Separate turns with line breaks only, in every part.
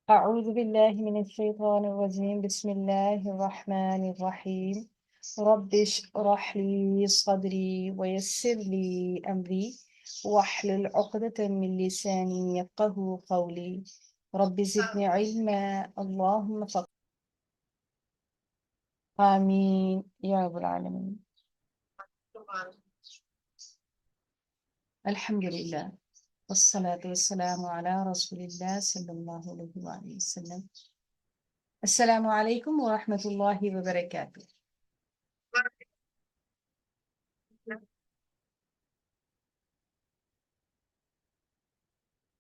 أعوذ بالله من الشيطان الرجيم. بسم الله الرحمن الرحيم. رب اشرح لي صدري ويسر لي أمري واحلل عقدة من لساني يفقه قولي. رب زدني علما. اللهم آمين يا رب العالمين. الحمد لله والصلاة والسلام على رسول الله صلى الله عليه وآله وسلم. السلام عليكم ورحمة الله وبركاته.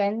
10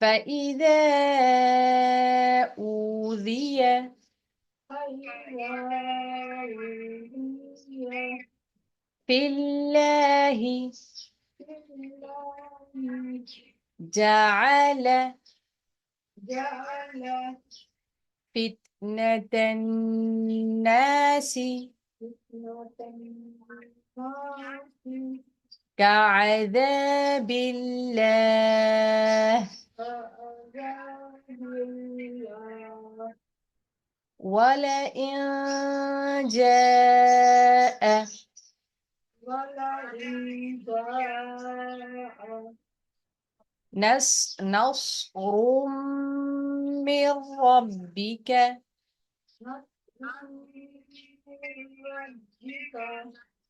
فإذا أوذي في الله جعل فتنة الناس كعذاب الله ولئن جاء نصر من ربك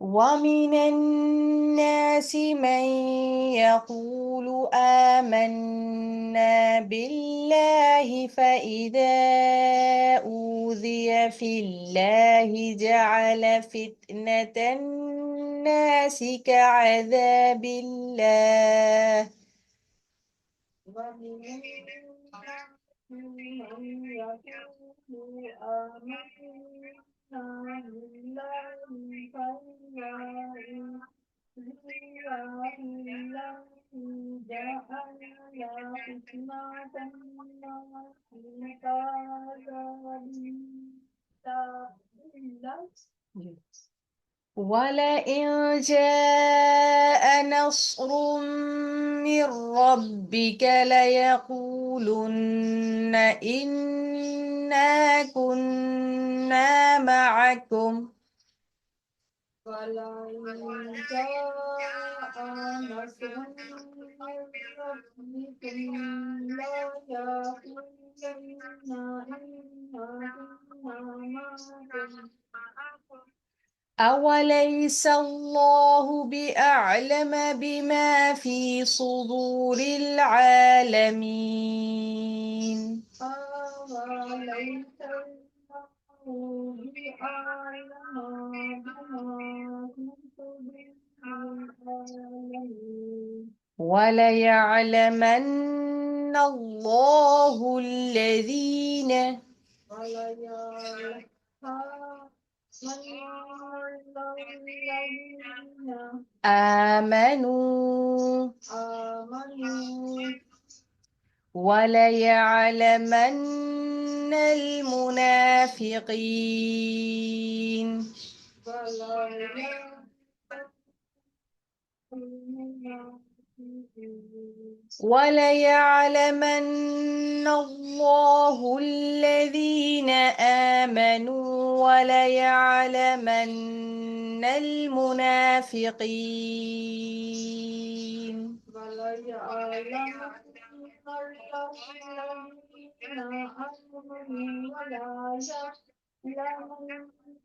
ومن الناس من يقول آمنا بالله فإذا أوذي في الله جعل فتنة الناس كعذاب الله ولئن جاء نصر من ربك ليقولن إنا كنا معكم ولئن جاء نصر من ربكم لا يقولن إنا كنا معكم أوليس الله بأعلم بما في صدور العالمين أوليس الله بأعلم بما في صدور العالمين وليعلمن الله الذين وليعلمن آمنوا وليعلمن المنافقين وليعلمن الله الذين آمنوا وليعلمن المنافقين وليعلمن الذين آمنوا وليعلمن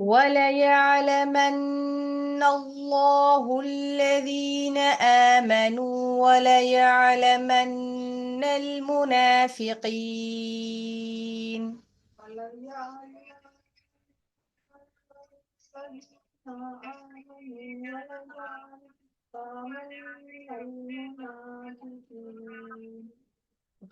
وليعلمن الله الذين آمنوا وليعلمن المنافقين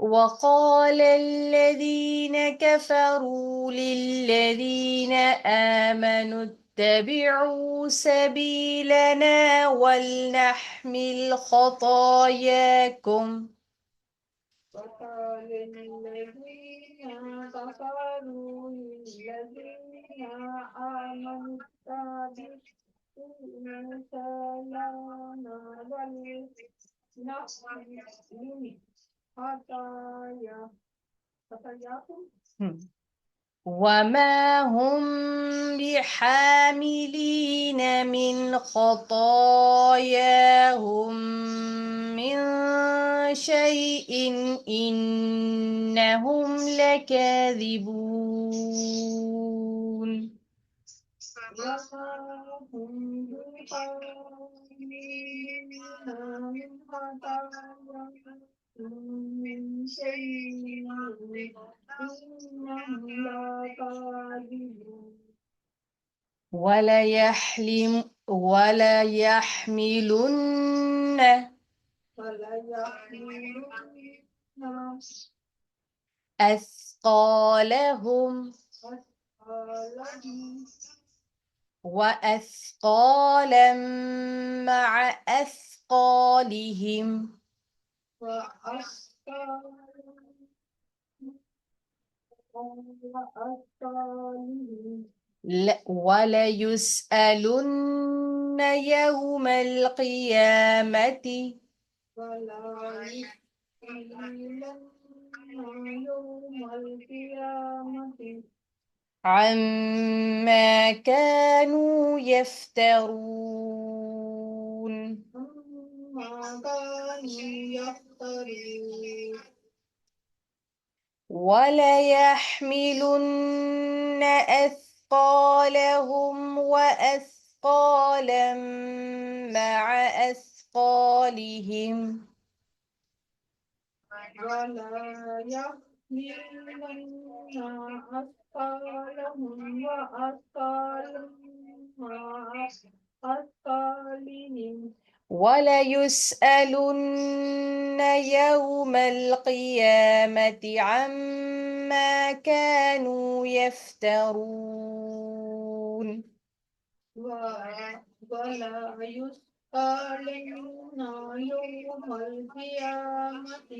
وقال الذين كفروا للذين آمنوا اتبعوا سبيلنا ولنحمل خطاياكم.
وقال الذين كفروا للذين آمنوا اتبعوا سبيلنا ولنحمل خطاياكم
وما هم بحاملين من خطاياهم من شيء إنهم لكاذبون.
وما هم بحاملين من خطاياهم من شيء إنهم لكاذبون.
وليحملن أثقالهم وأثقالا مع أثقالهم وليسألن يوم القيامة عما كانوا يفترون. وليحملن أثقالهم وأثقالا مع أثقالهم وليسألن يوم القيامة عما كانوا يفترون.
ولا يسألن يوم القيامة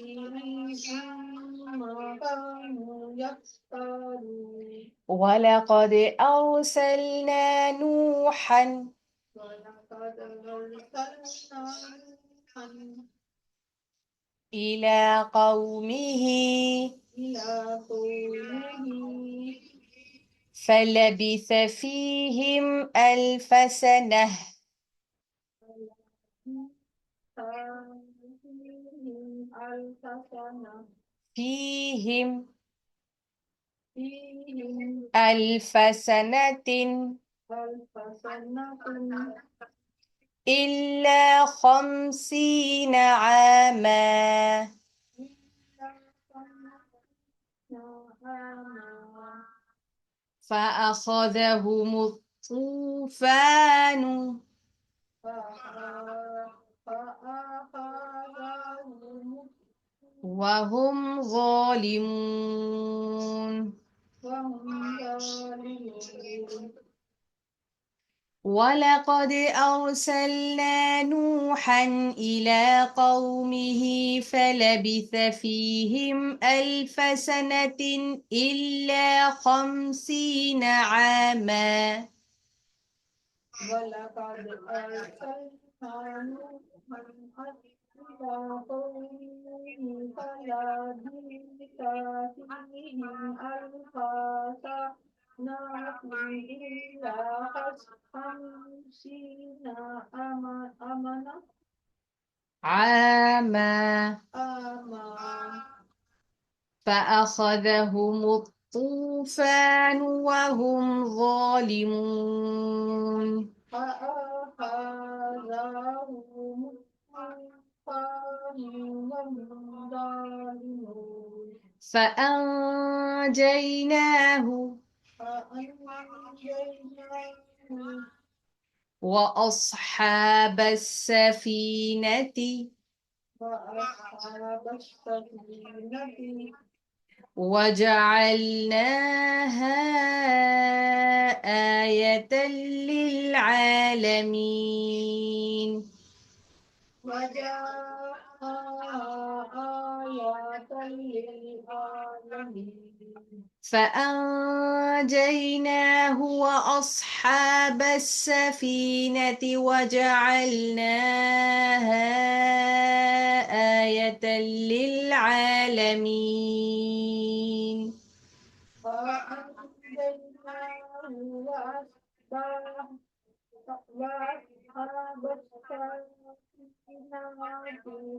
عما كانوا يفترون.
ولقد أرسلنا نوحا إلى قومه فلبث فيهم 1000 سنة فيهم 1000 سنة إلا 50 عاما فأخذهم الطوفان وهم ظالمون. ولقد أرسلنا نوحا إلى قومه فلبث فيهم 1000 سنة إلا 50 عاما
ولقد أرسلنا نوحا إلى قومه فلبث فيهم 1000 سنة إلا 50
عاما
عاما
فأخذهم الطوفان وهم ظالمون.
فأخذهم الطوفان وهم ظالمون.
فأنجيناه وأصحاب السفينة
وأصحاب السفينة
وجعلناها آية للعالمين
وجعلها آية للعالمين
فأنجيناه وأصحاب السفينة وجعلناها آية للعالمين
فأنجيناه وأصحاب السفينة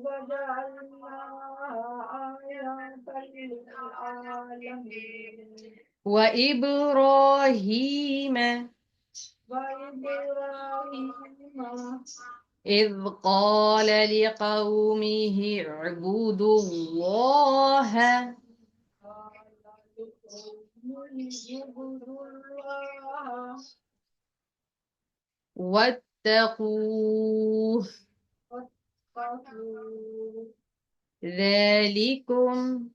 وجعلناها آية للعالمين
وإبراهيم
وإبراهيم
إذ قال لقومه اعبدوا الله
قال لقومه اعبدوا الله
واتقوه
واتقوا
ذلكم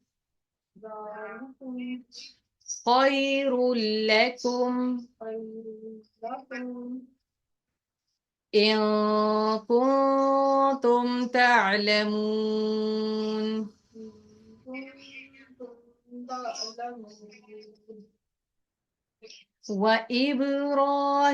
ذلكم
خير لكم
خير لكم
إن كنتم تعلمون
إن كنتم تعلمون
وإبراهيم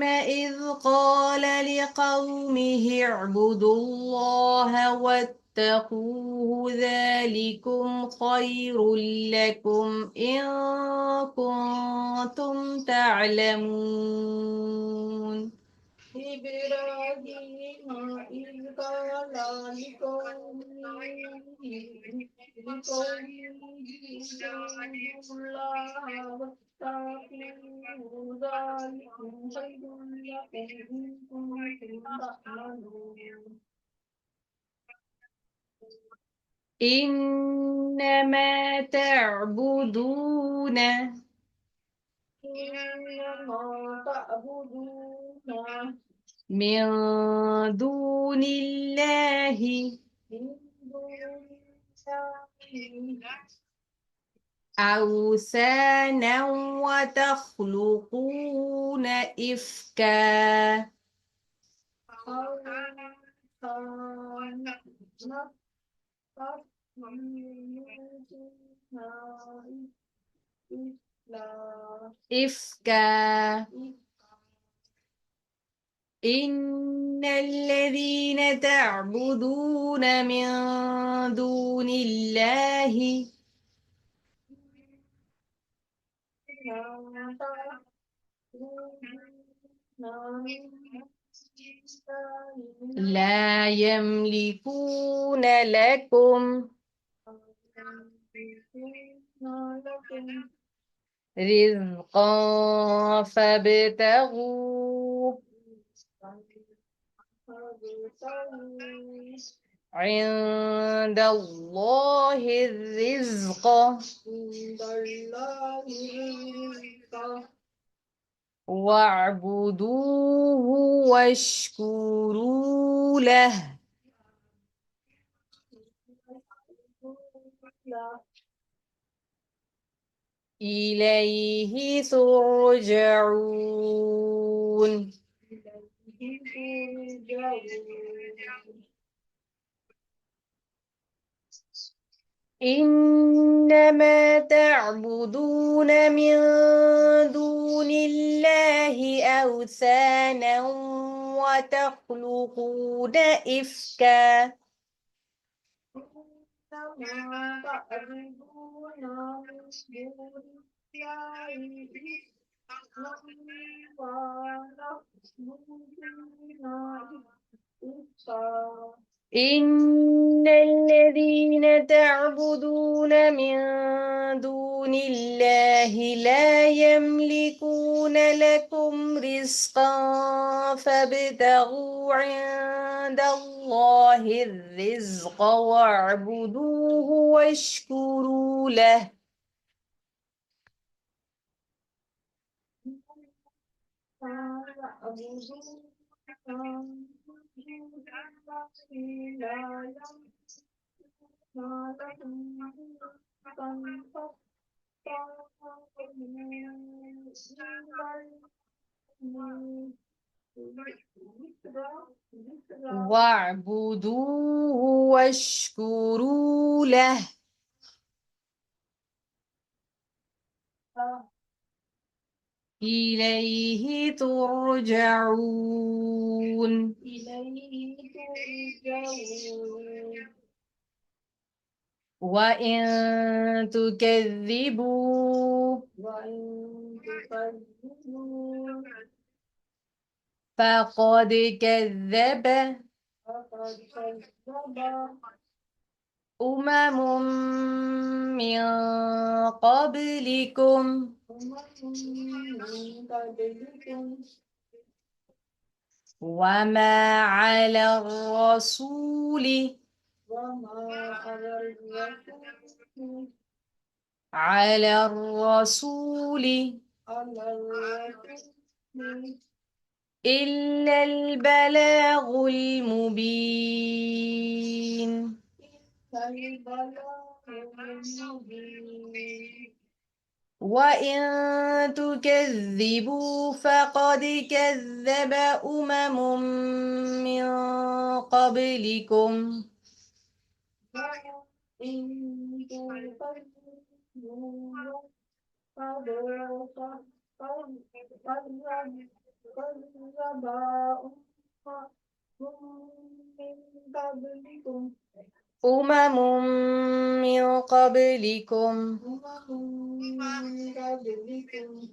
إذ قال لقومه اعبدوا الله واتقوه ذلكم خير لكم إن كنتم تعلمون
إبراهيم إذ قال لقومه اعبدوا الله واتقوا ذلكم خير لكم إن كنتم تعلمون
إنما تعبدون
إنما تعبدون
من دون الله
من دون الله
أوثانا وتخلقون إفكا إفكا إن الذين تعبدون من دون الله لا يملكون لكم رزقا فابتغوا عند الله الرزق واعبدوه واشكروا له إليه ترجعون إنما تعبدون من دون الله أوثانا وتخلقون إفكا إن الذين تعبدون من دون الله لا يملكون لكم رزقا فابتغوا عند الله الرزق واعبدوه واشكروا له
ما لكم تنطقون
واعبدوه واشكروا له إليه ترجعون
إليه ترجعون
وإن تكذبوا
وإن تكذبوا
فقد كذب
فقد كذب
أمم من قبلكم
من قبلكم
وما على الرسول
وما على الرسول على الرسول
إلا البلاغ المبين
البلاغ المبين
وإن تكذبوا فقد كذب أمم من قبلكم
وإن تكذبوا فقد كذب من قبلكم
أمم من قبلكم
من قبلكم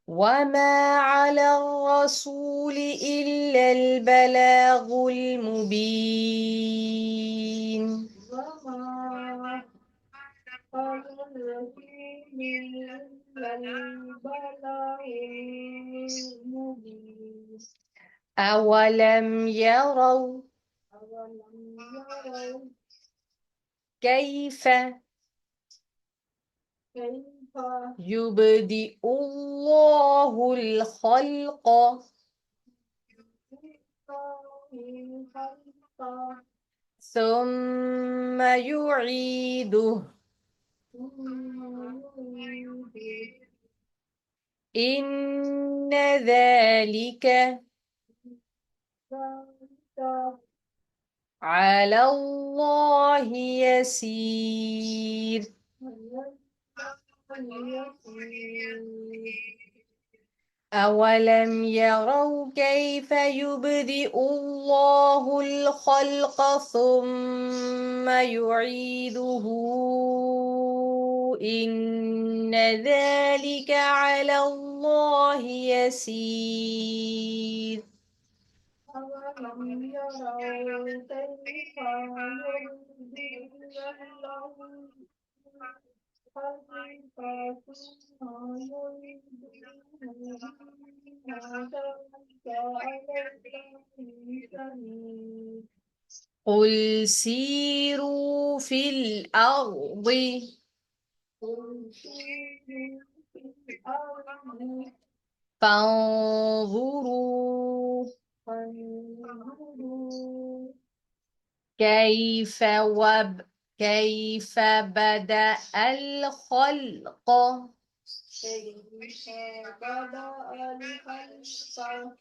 وما على الرسول إلا البلاغ المبين
وما على الرسول إلا البلاغ المبين
أولم يروا
أولم يروا
كيف
كيف
يبدئ الله الخلق
الخلق
ثم يعيده
ثم يعيده
إن ذلك
ذلك
على الله يسير أولم يروا كيف يبدئ الله الخلق ثم يعيده إن ذلك على الله يسير
أولم يروا كيف يبدئ الله الخلق ثم يعيده إن ذلك على الله يسير
قل سيروا في الأرض
قل سيروا في الأرض
فانظروا
فانظروا
كيف بدأ الخلق
كيف بدأ الخلق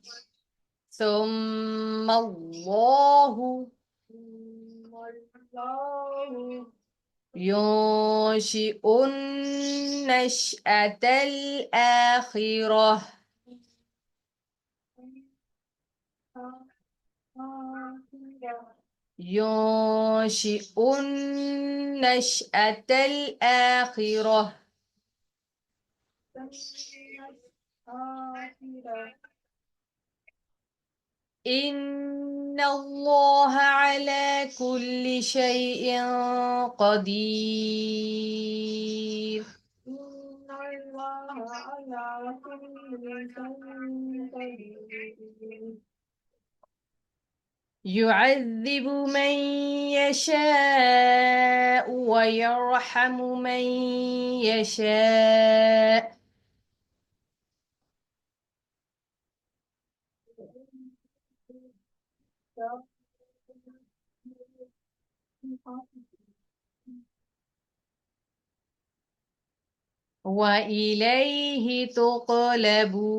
ثم الله
ثم الله
ينشئ النشأة الآخرة ينشئ النشأة الآخرة إن الله على كل شيء قدير
إن الله على كل شيء قدير
يعذب من يشاء ويرحم من يشاء وإليه تقلبون.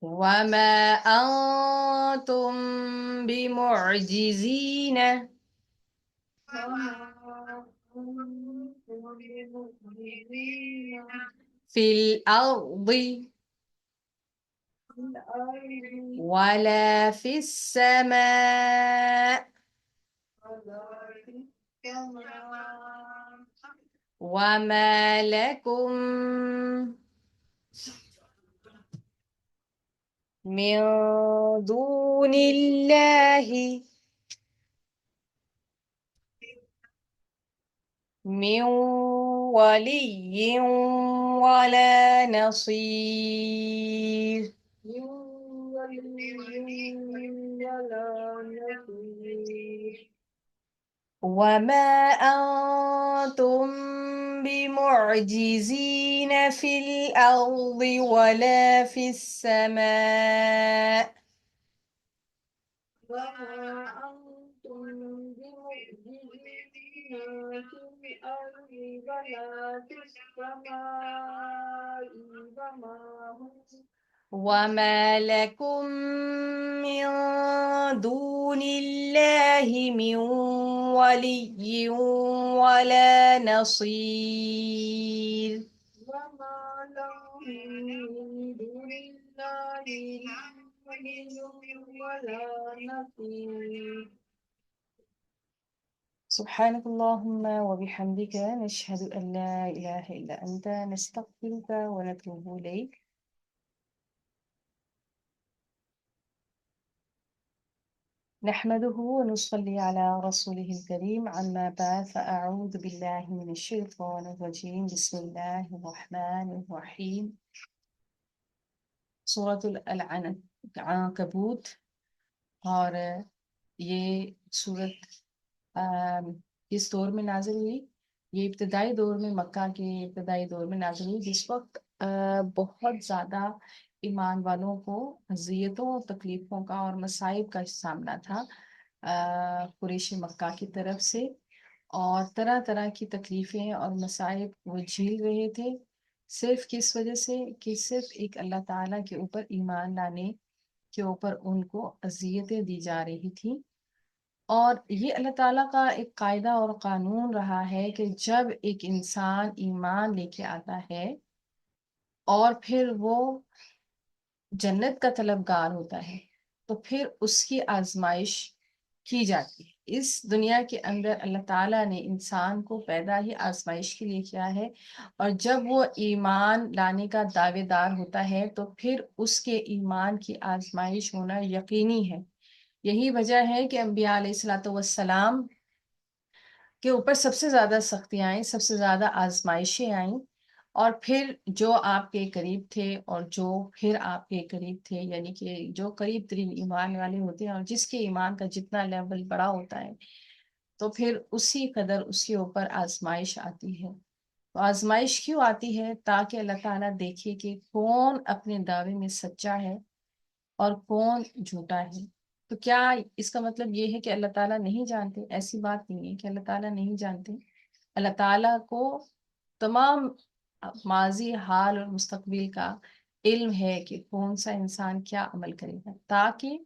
وما أنتم بمعجزين في الأرض ولا في السماء وما لكم من دون الله من ولي ولا نصير. وما أنتم بمعجزين في الأرض ولا في السماء
وما أنتم بمعجزين في الأرض ولا في السماء
وما لكم من دون الله من ولي ولا نصير.
وما لهم من دون الله من ولي ولا نصير.
سبحانك اللهم وبحمدك نشهد أن لا إله إلا أنت نستغفرك ونتوب إليك. نحمده ونصلي على رسوله الكريم أما بعد فأعوذ بالله من الشيطان الرجيم بسم الله الرحمن الرحيم. سورة العنکبوت، اور یہ سورت کس دور میں نازل ہوئی؟ یہ ابتدائی دور میں، مکہ کے ابتدائی دور میں نازل ہوئی، جس وقت بہت زیادہ ایمان والوں کو اذیتوں اور تکلیفوں کا اور مصائب کا سامنا تھا قریش مکہ کی طرف سے، اور طرح طرح کی تکلیفیں اور مصائب وہ جھیل رہے تھے، صرف کس وجہ سے کہ صرف ایک اللہ تعالیٰ کے اوپر ایمان لانے کے اوپر ان کو اذیتیں دی جا رہی تھیں۔ اور یہ اللہ تعالیٰ کا ایک قاعدہ اور قانون رہا ہے کہ جب ایک انسان ایمان لے کے آتا ہے اور پھر وہ جنت کا طلبگار ہوتا ہے تو پھر اس کی آزمائش کی جاتی ہے۔ اس دنیا کے اندر اللہ تعالیٰ نے انسان کو پیدا ہی آزمائش کے لیے کیا ہے، اور جب وہ ایمان لانے کا دعوے دار ہوتا ہے تو پھر اس کے ایمان کی آزمائش ہونا یقینی ہے۔ یہی وجہ ہے کہ انبیاء علیہ الصلوۃ والسلام کے اوپر سب سے زیادہ سختیاں آئیں، سب سے زیادہ آزمائشیں آئیں، اور پھر جو آپ کے قریب تھے اور جو پھر آپ کے قریب تھے، یعنی کہ جو قریب ترین ایمان والے ہوتے ہیں اور جس کے ایمان کا جتنا لیول بڑا ہوتا ہے تو پھر اسی قدر اس کے اوپر آزمائش آتی ہے۔ تو آزمائش کیوں آتی ہے؟ تاکہ اللہ تعالیٰ دیکھے کہ کون اپنے دعوے میں سچا ہے اور کون جھوٹا ہے۔ تو کیا اس کا مطلب یہ ہے کہ اللہ تعالیٰ نہیں جانتے؟ ایسی بات نہیں ہے کہ اللہ تعالیٰ نہیں جانتے۔ اللہ تعالیٰ کو تمام ماضی، حال اور مستقبل کا علم ہے کہ کون سا انسان کیا عمل کرے گا، تاکہ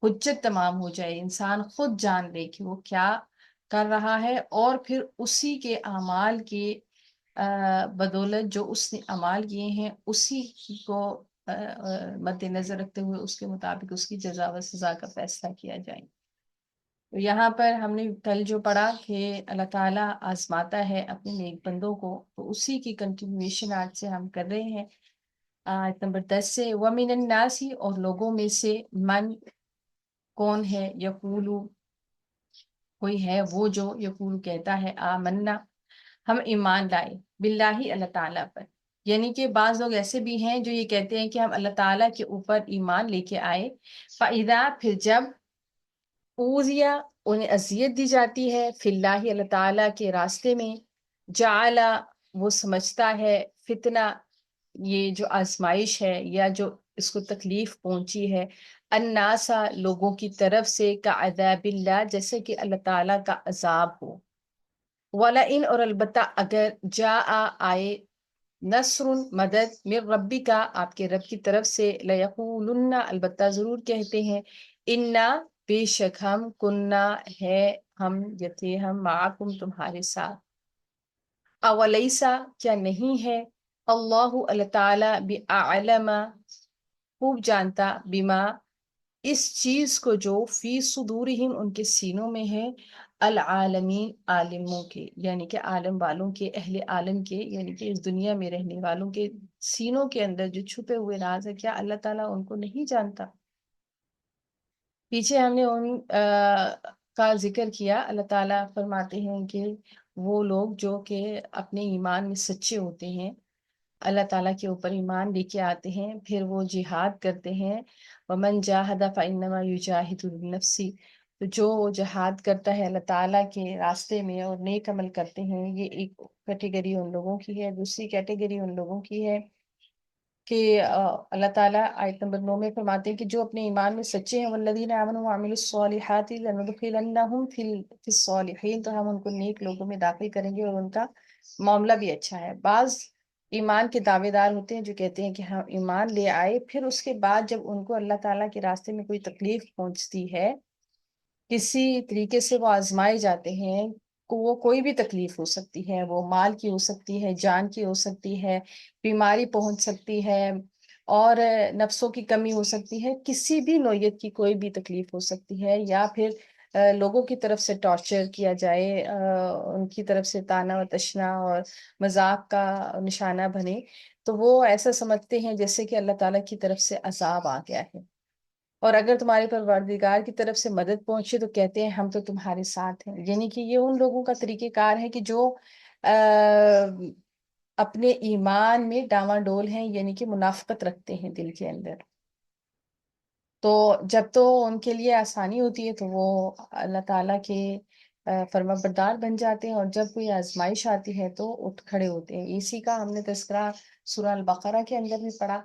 حجت تمام ہو جائے، انسان خود جان لے کہ وہ کیا کر رہا ہے، اور پھر اسی کے اعمال کے بدولت جو اس نے اعمال کیے ہیں اسی کو مد نظر رکھتے ہوئے اس کے مطابق اس کی جزا و سزا کا فیصلہ کیا جائے۔ تو یہاں پر ہم نے کل جو پڑھا کہ اللہ تعالیٰ آزماتا ہے اپنے نیک بندوں کو، تو اسی کی کنٹینیویشن آج سے ہم کر رہے ہیں آیت نمبر 10 سے۔ وَمِنَ النَّاسِ، اور لوگوں میں سے، من کون ہے، یقولو کوئی ہے وہ جو یقول کہتا ہے آمنا ہم ایمان لائے، باللہ اللہ تعالیٰ پر، یعنی کہ بعض لوگ ایسے بھی ہیں جو یہ کہتے ہیں کہ ہم اللہ تعالیٰ کے اوپر ایمان لے کے آئے، فَإِذَا، پھر جب، اوذیا انہیں اذیت دی جاتی ہے، فی اللہ اللہ تعالیٰ کے راستے میں، جعل وہ سمجھتا ہے فتنہ، یہ جو آزمائش ہے یا جو اس کو تکلیف پہنچی ہے، الناسا لوگوں کی طرف سے، کعذاب اللہ جیسے کہ اللہ تعالیٰ کا عذاب ہو، وَلَئِن اور البتہ اگر آئے نصر مدد من ربی کا آپ کے رب کی طرف سے، لیقولن البتہ ضرور کہتے ہیں، انا بے شک ہم، کننا ہے ہم، یتھے ہم، معکم تمہارے ساتھ، اولیسا کیا نہیں ہے، اللہ تعالی بعلم خوب جانتا، بما اس چیز کو جو فی صدورہم ان کے سینوں میں ہے، العالمین عالموں کے، یعنی کہ عالم والوں کے، اہل عالم کے، یعنی کہ اس دنیا میں رہنے والوں کے سینوں کے اندر جو چھپے ہوئے راز ہے، کیا اللہ تعالیٰ ان کو نہیں جانتا؟ پیچھے ہم نے ان کا ذکر کیا، اللہ تعالیٰ فرماتے ہیں کہ وہ لوگ جو کہ اپنے ایمان میں سچے ہوتے ہیں، اللہ تعالیٰ کے اوپر ایمان لے کے آتے ہیں، پھر وہ جہاد کرتے ہیں، وَمَنْ جَاهَدَ فَإِنَّمَا يُجَاهِدُ لِنَفْسِهِ، تو جو جہاد کرتا ہے اللہ تعالیٰ کے راستے میں اور نیک عمل کرتے ہیں، یہ ایک کیٹیگری ان لوگوں کی ہے۔ دوسری کیٹیگری ان لوگوں کی ہے کہ اللہ تعالیٰ آیت نمبر 9 میں فرماتے ہیں کہ جو اپنے ایمان میں سچے ہیں، والذین آمنوا وعملوا الصالحات لندخلنہم فی الصالحین، تو ہم ان کو نیک لوگوں میں داخل کریں گے اور ان کا معاملہ بھی اچھا ہے۔ بعض ایمان کے دعوے دار ہوتے ہیں جو کہتے ہیں کہ ہم ایمان لے آئے، پھر اس کے بعد جب ان کو اللہ تعالیٰ کے راستے میں کوئی تکلیف پہنچتی ہے، کسی طریقے سے وہ آزمائے جاتے ہیں، وہ کوئی بھی تکلیف ہو سکتی ہے، وہ مال کی ہو سکتی ہے، جان کی ہو سکتی ہے، بیماری پہنچ سکتی ہے، اور نفسوں کی کمی ہو سکتی ہے، کسی بھی نوعیت کی کوئی بھی تکلیف ہو سکتی ہے، یا پھر لوگوں کی طرف سے ٹارچر کیا جائے، ان کی طرف سے طعنہ و تشنا اور مذاق کا نشانہ بنے، تو وہ ایسا سمجھتے ہیں جیسے کہ اللہ تعالیٰ کی طرف سے عذاب آ گیا ہے، اور اگر تمہارے پروردگار کی طرف سے مدد پہنچے تو کہتے ہیں ہم تو تمہارے ساتھ ہیں۔ یعنی کہ یہ ان لوگوں کا طریقہ کار ہے کہ جو اپنے ایمان میں ڈاواڈول ہیں، یعنی کہ منافقت رکھتے ہیں دل کے اندر، تو جب تو ان کے لیے آسانی ہوتی ہے تو وہ اللہ تعالیٰ کے فرما بردار بن جاتے ہیں، اور جب کوئی آزمائش آتی ہے تو اٹھ کھڑے ہوتے ہیں۔ اسی کا ہم نے تذکرہ سورہ البقرہ کے اندر بھی پڑھا۔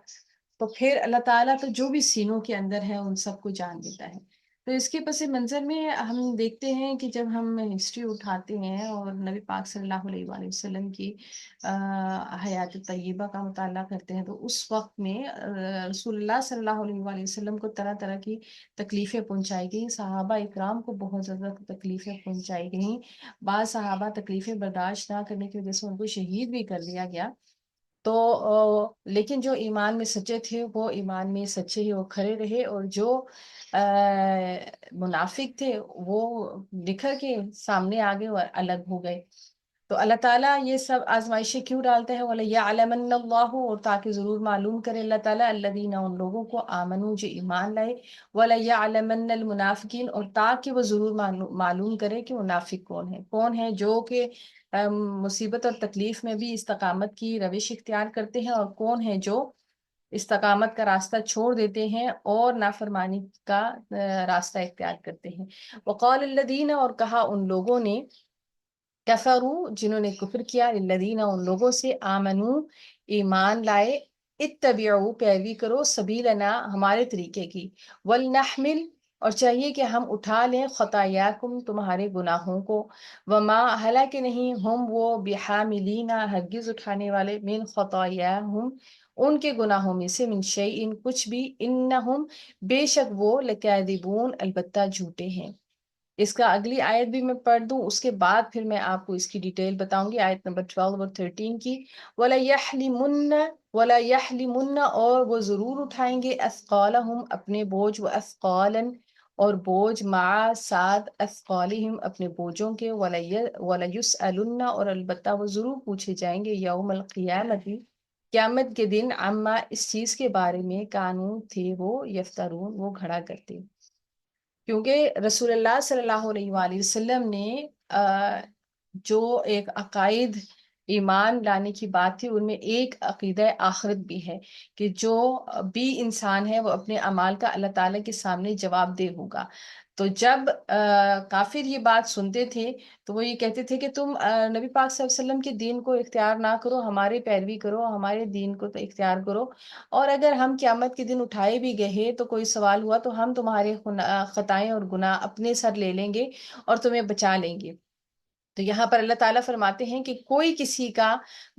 تو پھر اللہ تعالیٰ تو جو بھی سینوں کے اندر ہے ان سب کو جان دیتا ہے۔ تو اس کے پس منظر میں ہم دیکھتے ہیں کہ جب ہم ہسٹری اٹھاتے ہیں اور نبی پاک صلی اللہ علیہ وآلہ وسلم کی حیات طیبہ کا مطالعہ کرتے ہیں، تو اس وقت میں رسول اللہ صلی اللہ علیہ وآلہ وسلم کو طرح طرح کی تکلیفیں پہنچائی گئیں، صحابہ اکرام کو بہت زیادہ تکلیفیں پہنچائی گئیں، بعض صحابہ تکلیفیں برداشت نہ کرنے کی وجہ سے ان کو شہید بھی کر دیا گیا۔ تو لیکن جو ایمان میں سچے تھے وہ ایمان میں سچے ہی وہ کھڑے رہے، اور جو منافق تھے وہ نکھر کے سامنے آگے اور الگ ہو گئے۔ تو اللہ تعالیٰ یہ سب آزمائشیں کیوں ڈالتے ہیں؟ وَلَيَعْلَمَنَّ اللَّهُ، اور تاکہ ضرور معلوم کرے اللہ تعالیٰ، الَّذِينَ ان لوگوں کو، آمنوا جو ایمان لائے، وَلَيَعْلَمَنَّ الْمُنَافِقِينَ اور تاکہ وہ ضرور معلوم کرے کہ منافق کون ہے جو کہ مصیبت اور تکلیف میں بھی استقامت کی روش اختیار کرتے ہیں، اور کون ہے جو استقامت کا راستہ چھوڑ دیتے ہیں اور نافرمانی کا راستہ اختیار کرتے ہیں۔ وقال الذین، اور کہا ان لوگوں نے، کفروا جنہوں نے کفر کیا، الذین ان لوگوں سے، آمنو ایمان لائے، اتبعوا پیروی کرو، سبیلنا ہمارے طریقے کی، ولنحمل اور چاہیے کہ ہم اٹھا لیں، خطایاکم تمہارے گناہوں کو، وما حالانکہ نہیں، ہم وہ بحاملین ہرگز اٹھانے والے، من خطایاہم ان کے گناہوں میں سے، من شیئن کچھ بھی، انہم بے شک وہ، لکاذبون البتہ جھوٹے ہیں۔ اس کا اگلی آیت بھی میں پڑھ دوں، اس کے بعد پھر میں آپ کو اس کی ڈیٹیل بتاؤں گی، آیت نمبر 12 اور 13 کی۔ وَلَيَحْلِمُنَّ اور وہ ضرور اٹھائیں گے، اثقالہم اپنے بوجھ، وَأَثْقَالًا اور بوجھ، مع ساتھ، اثقالہم اپنے بوجھوں کے، وَلَيُسْأَلُنَّ اور البتہ وہ ضرور پوچھے جائیں گے، یوم القیامت قیامت کے دن، عما اس چیز کے بارے میں، کانو تھے وہ، یفترون وہ گھڑا کرتے۔ کیونکہ رسول اللہ صلی اللہ علیہ وآلہ وسلم نے جو ایک عقائد ایمان لانے کی بات تھی، ان میں ایک عقیدہ آخرت بھی ہے کہ جو بھی انسان ہے وہ اپنے اعمال کا اللہ تعالیٰ کے سامنے جواب دہ ہوگا۔ تو جب کافر یہ بات سنتے تھے تو وہ یہ کہتے تھے کہ تم نبی پاک صلی اللہ علیہ وسلم کے دین کو اختیار نہ کرو، ہمارے پیروی کرو، ہمارے دین کو تو اختیار کرو، اور اگر ہم قیامت کے دن اٹھائے بھی گئے تو کوئی سوال ہوا تو ہم تمہارے خطائیں اور گناہ اپنے سر لے لیں گے اور تمہیں بچا لیں گے۔ تو یہاں پر اللہ تعالیٰ فرماتے ہیں کہ کوئی کسی کا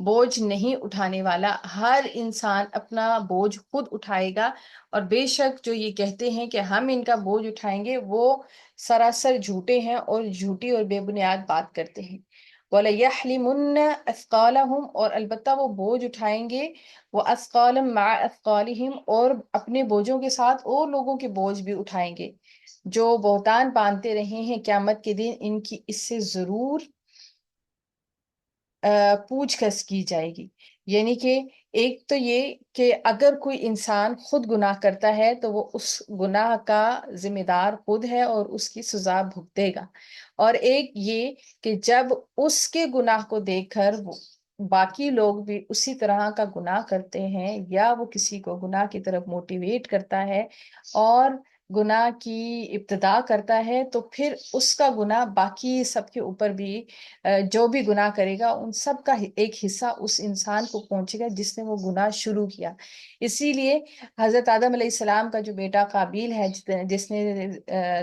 بوجھ نہیں اٹھانے والا، ہر انسان اپنا بوجھ خود اٹھائے گا، اور بے شک جو یہ کہتے ہیں کہ ہم ان کا بوجھ اٹھائیں گے وہ سراسر جھوٹے ہیں اور جھوٹی اور بے بنیاد بات کرتے ہیں۔ وَلَيَحْلِمُنَّ أَثْقَالَهُمْ، اور البتہ وہ بوجھ اٹھائیں گے، وَأَثْقَالًا مَعَ أَثْقَالِهِمْ، اور اپنے بوجھوں کے ساتھ اور لوگوں کے بوجھ بھی اٹھائیں گے۔ جو بہتان باندھتے رہے ہیں قیامت کے دن ان کی اس سے ضرور پوچھ گچھ کی جائے گی۔ یعنی کہ ایک تو یہ کہ اگر کوئی انسان خود گناہ کرتا ہے تو وہ اس گناہ کا ذمہ دار خود ہے اور اس کی سزا بھگتے گا، اور ایک یہ کہ جب اس کے گناہ کو دیکھ کر باقی لوگ بھی اسی طرح کا گناہ کرتے ہیں یا وہ کسی کو گناہ کی طرف موٹیویٹ کرتا ہے اور گناہ کی ابتدا کرتا ہے، تو پھر اس کا گناہ باقی سب کے اوپر بھی جو بھی گناہ کرے گا ان سب کا ایک حصہ اس انسان کو پہنچے گا جس نے وہ گناہ شروع کیا۔ اسی لیے حضرت آدم علیہ السلام کا جو بیٹا قابیل ہے جس نے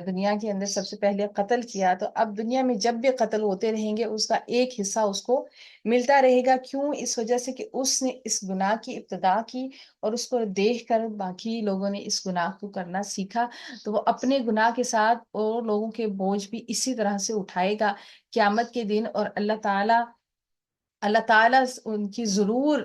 دنیا کے اندر سب سے پہلے قتل کیا، تو اب دنیا میں جب بھی قتل ہوتے رہیں گے اس کا ایک حصہ اس کو ملتا رہے گا۔ کیوں؟ اس وجہ سے کہ اس نے اس گناہ کی ابتدا کی اور اس کو دیکھ کر باقی لوگوں نے اس گناہ کو کرنا سیکھا، تو وہ اپنے گناہ کے ساتھ اور لوگوں کے بوجھ بھی اسی طرح سے اٹھائے گا قیامت کے دن، اور اللہ تعالیٰ ان کی ضرور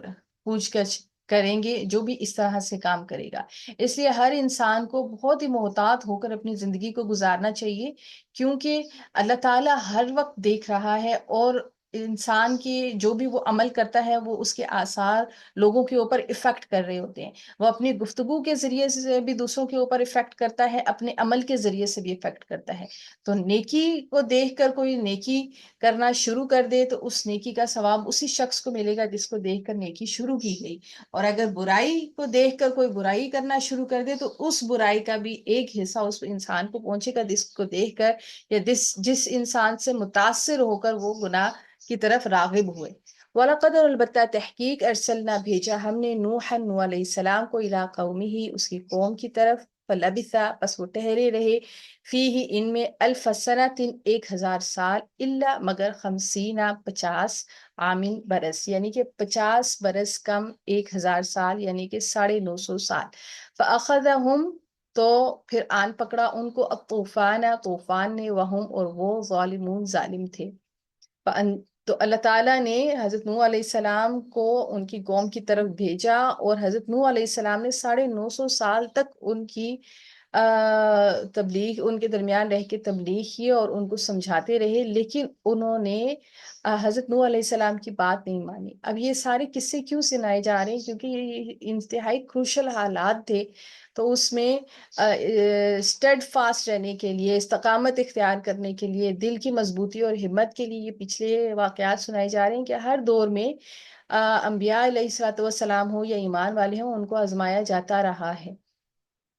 پوچھ گچھ کریں گے جو بھی اس طرح سے کام کرے گا۔ اس لیے ہر انسان کو بہت ہی محتاط ہو کر اپنی زندگی کو گزارنا چاہیے، کیونکہ اللہ تعالیٰ ہر وقت دیکھ رہا ہے، اور انسان کی جو بھی وہ عمل کرتا ہے وہ اس کے آثار لوگوں کے اوپر افیکٹ کر رہے ہوتے ہیں۔ وہ اپنی گفتگو کے ذریعے سے بھی دوسروں کے اوپر افیکٹ کرتا ہے، اپنے عمل کے ذریعے سے بھی افیکٹ کرتا ہے۔ تو نیکی کو دیکھ کر کوئی نیکی کرنا شروع کر دے تو اس نیکی کا ثواب اسی شخص کو ملے گا جس کو دیکھ کر نیکی شروع کی گئی، اور اگر برائی کو دیکھ کر کوئی برائی کرنا شروع کر دے تو اس برائی کا بھی ایک حصہ اس انسان کو پہنچے گا جس کو دیکھ کر یا جس انسان سے متاثر ہو کر وہ گناہ کی طرف راغب ہوئے۔ وَلَقَدْ، اور البتہ تحقیق، ارسلنا بھیجا ہم نے نوح علیہ السلام کو الی قومہ اس کی قوم کی طرف، فلبثا پس وہ ٹھہرے رہے، فیہ ان میں، الف سنۃ 1000 سال، الا مگر 50 50 عامن برس، یعنی کہ 50 برس کم 1000 سال، یعنی کہ 950 سال۔ فاخذہم، تو پھر آن پکڑا ان کو، الطوفان طوفان نے، وہم اور وہ، ظالمون ظالم تھے۔ تو اللہ تعالیٰ نے حضرت نوح علیہ السلام کو ان کی قوم کی طرف بھیجا، اور حضرت نوح علیہ السلام نے 950 سال تک ان کی تبلیغ، ان کے درمیان رہ کے تبلیغ کی اور ان کو سمجھاتے رہے، لیکن انہوں نے حضرت نوح علیہ السلام کی بات نہیں مانی۔ اب یہ سارے قصے کیوں سنائے جا رہے ہیں؟ کیونکہ یہ انتہائی کروشل حالات تھے، تو اس میں اسٹیڈ فاسٹ رہنے کے لیے، استقامت اختیار کرنے کے لیے، دل کی مضبوطی اور ہمت کے لیے یہ پچھلے واقعات سنائے جا رہے ہیں کہ ہر دور میں انبیاء علیہ الصلوۃ والسلام ہو یا ایمان والے ہوں، ان کو آزمایا جاتا رہا ہے،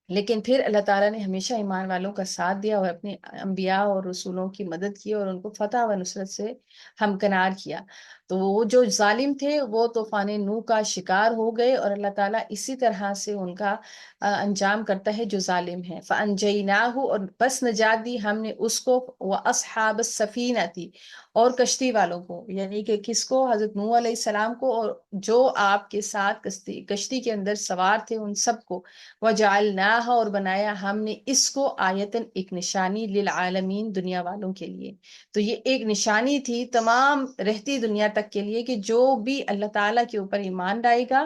لیکن پھر اللہ تعالیٰ نے ہمیشہ ایمان والوں کا ساتھ دیا اور اپنے انبیاء اور رسولوں کی مدد کی اور ان کو فتح و نصرت سے ہمکنار کیا۔ تو وہ جو ظالم تھے وہ طوفان نوح کا شکار ہو گئے، اور اللہ تعالیٰ اسی طرح سے ان کا انجام کرتا ہے جو ظالم ہے۔ فَأَنْجَيْنَاهُ، اور بس نجات دی ہم نے اس کو، وَأَصْحَابَ السَّفِينَةِ، اور کشتی والوں کو، یعنی کہ کس کو؟ حضرت نوح علیہ السلام کو اور جو آپ کے ساتھ کشتی کے اندر سوار تھے ان سب کو، وَجَعَلْنَاهَا، اور بنایا ہم نے اس کو، آیتاً ایک نشانی، للعالمین دنیا والوں کے لیے۔ تو یہ ایک نشانی تھی تمام رہتی دنیا تک کے لیے کہ جو بھی اللہ تعالیٰ کے اوپر ایمان لائے گا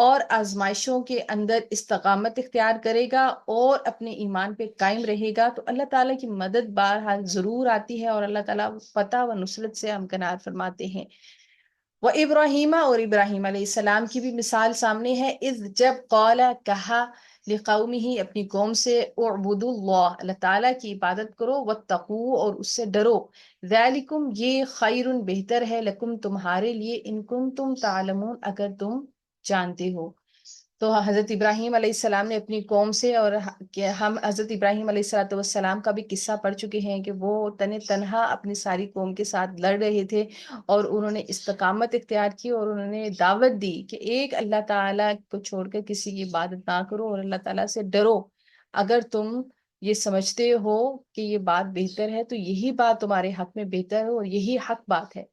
اور آزمائشوں کے اندر استقامت اختیار کرے گا اور اپنے ایمان پہ قائم رہے گا تو اللہ تعالیٰ کی مدد بہرحال ضرور آتی ہے، اور اللہ تعالیٰ فتح و نصرت سے ہمکنار فرماتے ہیں۔ وہ ابراہیم، اور ابراہیم علیہ السلام کی بھی مثال سامنے ہے، اذ جب قال کہا، لقومہ اپنی قوم سے، اعبدوا اللہ اللہ تعالیٰ کی عبادت کرو، واتقوا اور اس سے ڈرو، ذالکم یہ، خیر بہتر ہے، لکم تمہارے لیے، ان کنتم تعلمون اگر تم جانتے ہو۔ تو حضرت ابراہیم علیہ السلام نے اپنی قوم سے، اور ہم حضرت ابراہیم علیہ السلام کا بھی قصہ پڑھ چکے ہیں کہ وہ تنہا اپنی ساری قوم کے ساتھ لڑ رہے تھے، اور انہوں نے استقامت اختیار کی، اور انہوں نے دعوت دی کہ ایک اللہ تعالیٰ کو چھوڑ کر کسی کی عبادت نہ کرو، اور اللہ تعالیٰ سے ڈرو۔ اگر تم یہ سمجھتے ہو کہ یہ بات بہتر ہے تو یہی بات تمہارے حق میں بہتر ہے، اور یہی حق بات ہے۔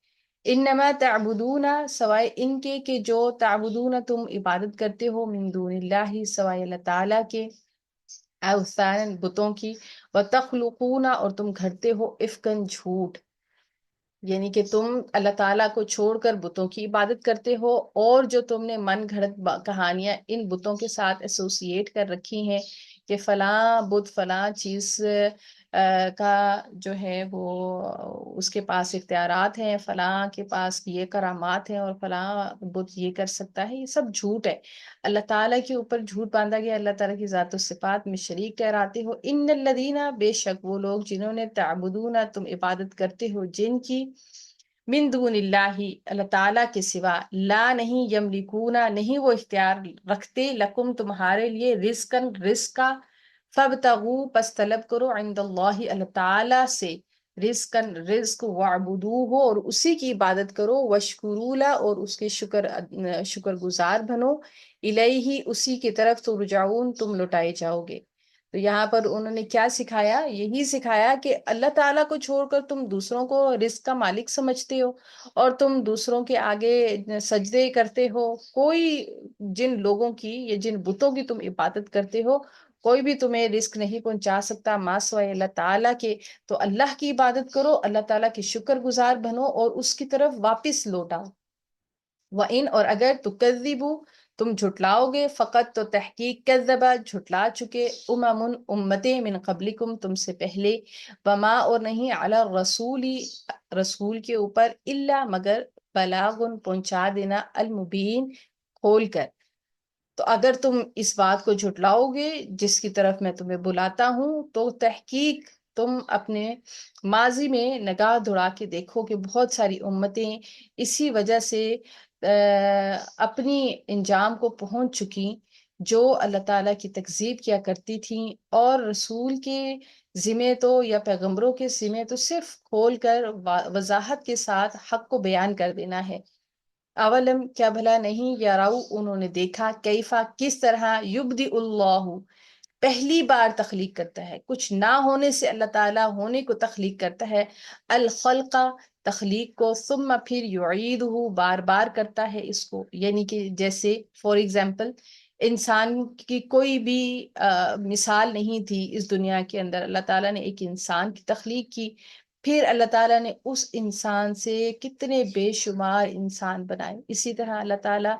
انما تعبدون، سوائے ان کے کہ جو تعبدون تم عبادت کرتے ہو، من دون اللہ، سوائے اللہ تعالیٰ کے، اوثان بتوں کی، وتخلقون، اور تم گھڑتے ہو، افکن جھوٹ، یعنی کہ تم اللہ تعالیٰ کو چھوڑ کر بتوں کی عبادت کرتے ہو، اور جو تم نے من گھڑت کہانیاں ان بتوں کے ساتھ ایسوسیٹ کر رکھی ہیں کہ فلاں بت فلاں چیز کا جو ہے وہ اس کے پاس اختیارات ہیں، فلاں کے پاس یہ کرامات ہیں، اور فلاں بت یہ کر سکتا ہے، یہ سب جھوٹ ہے۔ اللہ تعالیٰ کے اوپر جھوٹ باندھا گیا، اللہ تعالیٰ کی ذات و صفات میں شریک ٹھہراتے ہو۔ ان الذین، بے شک وہ لوگ جنہوں نے تعبدون تم عبادت کرتے ہو جن کی، من دون اللہ اللہ تعالیٰ کے سوا، لا نہیں، یملکون نہیں وہ اختیار رکھتے، لکم تمہارے لیے، رزقن رزق کا، فابتغوا پس طلب کرو، عند اللہ اللہ تعالیٰ سے، رزقن رزق، وعبدوہ اور اسی کی عبادت کرو، وشکروا لہ اور اس کے شکر گزار بنو، الیہ اسی کی طرف ترجعون تم لوٹائے جاؤ گے۔ تو یہاں پر انہوں نے کیا سکھایا؟ یہی سکھایا کہ اللہ تعالیٰ کو چھوڑ کر تم دوسروں کو رزق کا مالک سمجھتے ہو، اور تم دوسروں کے آگے سجدے کرتے ہو۔ کوئی جن لوگوں کی یا جن بتوں کی تم عبادت کرتے ہو، کوئی بھی تمہیں رزق نہیں پہنچا سکتا ما سوائے اللہ تعالیٰ کے۔ تو اللہ کی عبادت کرو، اللہ تعالیٰ کے شکر گزار بنو، اور اس کی طرف واپس لوٹاؤ۔ وَإِنْ اور اگر تُكَذِّبُوا تم جھٹلاؤ گے، فقط تو تحقیق کذبا جھٹلا چکے، امتیں من قبلکم تم سے پہلے، وما اور نہیں، علی الرسول رسول کے اوپر، الا مگر، بلاغ پہنچا دینا، المبین کھول کر۔ تو اگر تم اس بات کو جھٹلاؤ گے جس کی طرف میں تمہیں بلاتا ہوں، تو تحقیق تم اپنے ماضی میں نگاہ دوڑا کے دیکھو کہ بہت ساری امتیں اسی وجہ سے اپنی انجام کو پہنچ چکی، جو اللہ تعالیٰ کی تکذیب کیا کرتی تھیں، اور رسول کے ذمے تو یا پیغمبروں کے ذمے تو صرف کھول کر وضاحت کے ساتھ حق کو بیان کر دینا ہے۔ اولم کیا بھلا نہیں، یراؤ انہوں نے دیکھا، کیفا کس طرح، یبدئ اللہ پہلی بار تخلیق کرتا ہے، کچھ نہ ہونے سے اللہ تعالیٰ ہونے کو تخلیق کرتا ہے، الخلق تخلیق کو، ثم پھر یعیدہ بار بار کرتا ہے اس کو، یعنی کہ جیسے فار ایگزامپل انسان کی کوئی بھی مثال نہیں تھی اس دنیا کے اندر، اللہ تعالیٰ نے ایک انسان کی تخلیق کی، پھر اللہ تعالیٰ نے اس انسان سے کتنے بے شمار انسان بنائے، اسی طرح اللہ تعالیٰ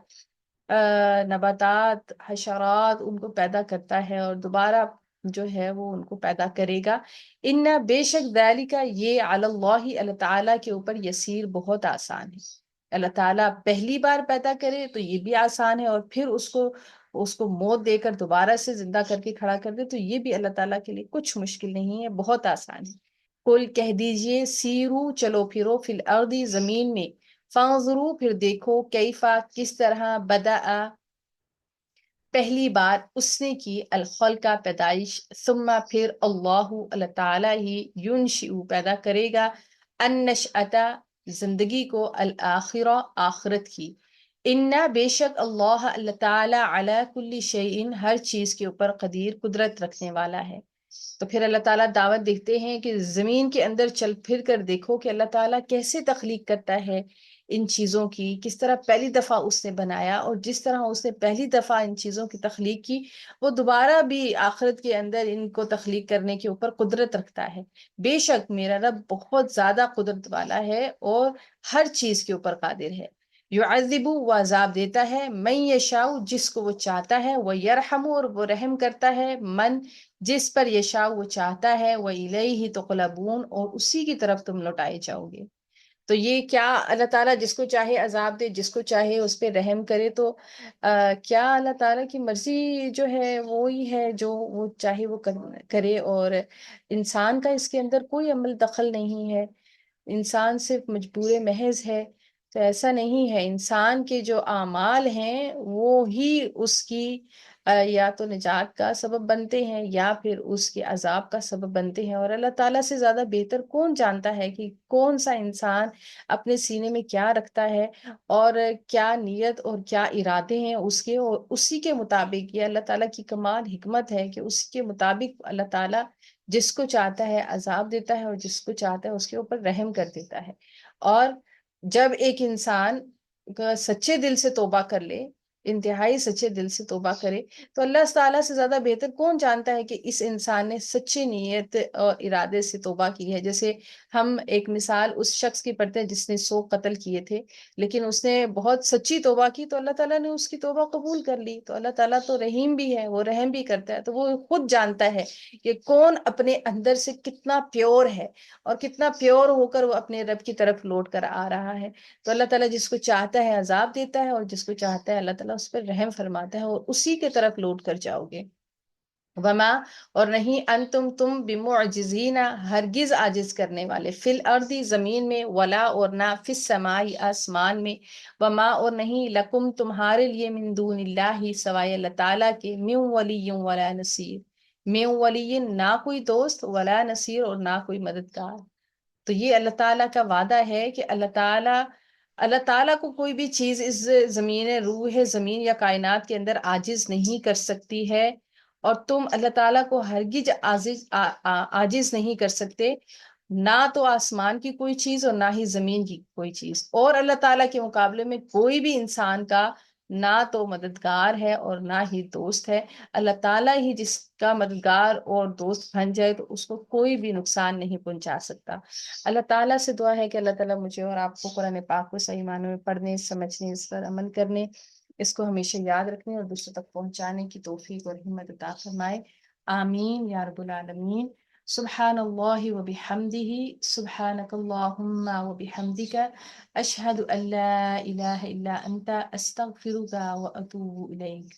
نباتات، حشرات ان کو پیدا کرتا ہے، اور دوبارہ جو ہے وہ ان کو پیدا کرے گا۔ ان بے شک ذالک یہ، علی اللہ اللہ تعالیٰ کے اوپر، یسیر بہت آسان ہے۔ اللہ تعالیٰ پہلی بار پیدا کرے تو یہ بھی آسان ہے، اور پھر اس کو موت دے کر دوبارہ سے زندہ کر کے کھڑا کر دے تو یہ بھی اللہ تعالیٰ کے لیے کچھ مشکل نہیں ہے، بہت آسان ہے۔ کل کہہ دیجئے، سیرو چلو پھرو، فی الارض زمین میں، فانظرو پھر دیکھو، کیفا کس طرح، بدأ پہلی بار اس نے کی، الخلق پیدائش، ثم پھر اللہ اللہ تعالیٰ ہی، ینشئ پیدا کرے گا، النشأۃ زندگی کو، الآخرہ آخرت کی، انا بے شک اللہ اللہ تعالیٰ، علی کل شیء ہر چیز کے اوپر، قدیر قدرت رکھنے والا ہے۔ تو پھر اللہ تعالیٰ دعوت دیتے ہیں کہ زمین کے اندر چل پھر کر دیکھو کہ اللہ تعالیٰ کیسے تخلیق کرتا ہے ان چیزوں کی، کس طرح پہلی دفعہ اس نے بنایا، اور جس طرح اس نے پہلی دفعہ ان چیزوں کی تخلیق کی، وہ دوبارہ بھی آخرت کے اندر ان کو تخلیق کرنے کے اوپر قدرت رکھتا ہے۔ بے شک میرا رب بہت زیادہ قدرت والا ہے، اور ہر چیز کے اوپر قادر ہے۔ یعذب وہ عذاب دیتا ہے، من یشاء جس کو وہ چاہتا ہے، وہ یرحم اور وہ رحم کرتا ہے، من جس پر یشاء وہ چاہتا ہے، وہ الیہ تقلبون اور اسی کی طرف تم لوٹائے جاؤ گے۔ تو یہ کیا اللہ تعالیٰ جس کو چاہے عذاب دے، جس کو چاہے اس پہ رحم کرے، تو کیا اللہ تعالیٰ کی مرضی جو ہے وہی ہے جو وہ چاہے وہ کرے، اور انسان کا اس کے اندر کوئی عمل دخل نہیں ہے، انسان صرف مجبور محض ہے۔ تو ایسا نہیں ہے، انسان کے جو اعمال ہیں وہ ہی اس کی یا تو نجات کا سبب بنتے ہیں یا پھر اس کے عذاب کا سبب بنتے ہیں۔ اور اللہ تعالیٰ سے زیادہ بہتر کون جانتا ہے کہ کون سا انسان اپنے سینے میں کیا رکھتا ہے اور کیا نیت اور کیا ارادے ہیں اس کے، اور اسی کے مطابق یہ اللہ تعالیٰ کی کمال حکمت ہے کہ اس کے مطابق اللہ تعالیٰ جس کو چاہتا ہے عذاب دیتا ہے اور جس کو چاہتا ہے اس کے اوپر رحم کر دیتا ہے۔ اور جب ایک انسان سچے دل سے توبہ کر لے، انتہائی سچے دل سے توبہ کرے، تو اللہ تعالیٰ سے زیادہ بہتر کون جانتا ہے کہ اس انسان نے سچی نیت اور ارادے سے توبہ کی ہے۔ جیسے ہم ایک مثال اس شخص کی پڑھتے ہیں جس نے 100 قتل کیے تھے، لیکن اس نے بہت سچی توبہ کی تو اللہ تعالیٰ نے اس کی توبہ قبول کر لی۔ تو اللہ تعالیٰ تو رحیم بھی ہے، وہ رحم بھی کرتا ہے، تو وہ خود جانتا ہے کہ کون اپنے اندر سے کتنا پیور ہے اور کتنا پیور ہو کر وہ اپنے رب کی طرف لوٹ کر آ رہا ہے۔ تو اللہ تعالیٰ جس کو چاہتا ہے عذاب دیتا ہے اور جس کو چاہتا ہے اللہ تعالیٰ اس پر رحم فرماتا ہے، اور اسی کے طرف لوٹ کر جاؤ گے۔ وما، اور نہیں، تم بمعجزین، ہرگز عاجز کرنے والے، فی الارض زمین میں، ولا اور نہ فی السماء آسمان میں، وما اور نہیں، لکم تمہارے لیے، من دون اللہ سوائے اللہ تعالیٰ کے، من ولی ولا نصیر، من ولی نہ کوئی دوست، ولا نصیر اور نہ کوئی مددگار۔ تو یہ اللہ تعالیٰ کا وعدہ ہے کہ اللہ تعالیٰ کو کوئی بھی چیز اس زمین، روح زمین یا کائنات کے اندر عاجز نہیں کر سکتی ہے، اور تم اللہ تعالیٰ کو ہرگز عاجز نہیں کر سکتے، نہ تو آسمان کی کوئی چیز اور نہ ہی زمین کی کوئی چیز، اور اللہ تعالیٰ کے مقابلے میں کوئی بھی انسان کا نہ تو مددگار ہے اور نہ ہی دوست ہے۔ اللہ تعالیٰ ہی جس کا مددگار اور دوست بن جائے تو اس کو کوئی بھی نقصان نہیں پہنچا سکتا۔ اللہ تعالیٰ سے دعا ہے کہ اللہ تعالیٰ مجھے اور آپ کو قرآن پاک کو صحیح معنوں میں پڑھنے، سمجھنے، اس پر عمل کرنے، اس کو ہمیشہ یاد رکھنے اور دوسروں تک پہنچانے کی توفیق اور ہمت عطا فرمائے۔ آمین یا رب العالمین۔ سبحان اللہ و بحمدہ، سبحانک اللہم و بحمدک، اشہد ان لا الہ الا انت، استغفرک و اتوب الیک۔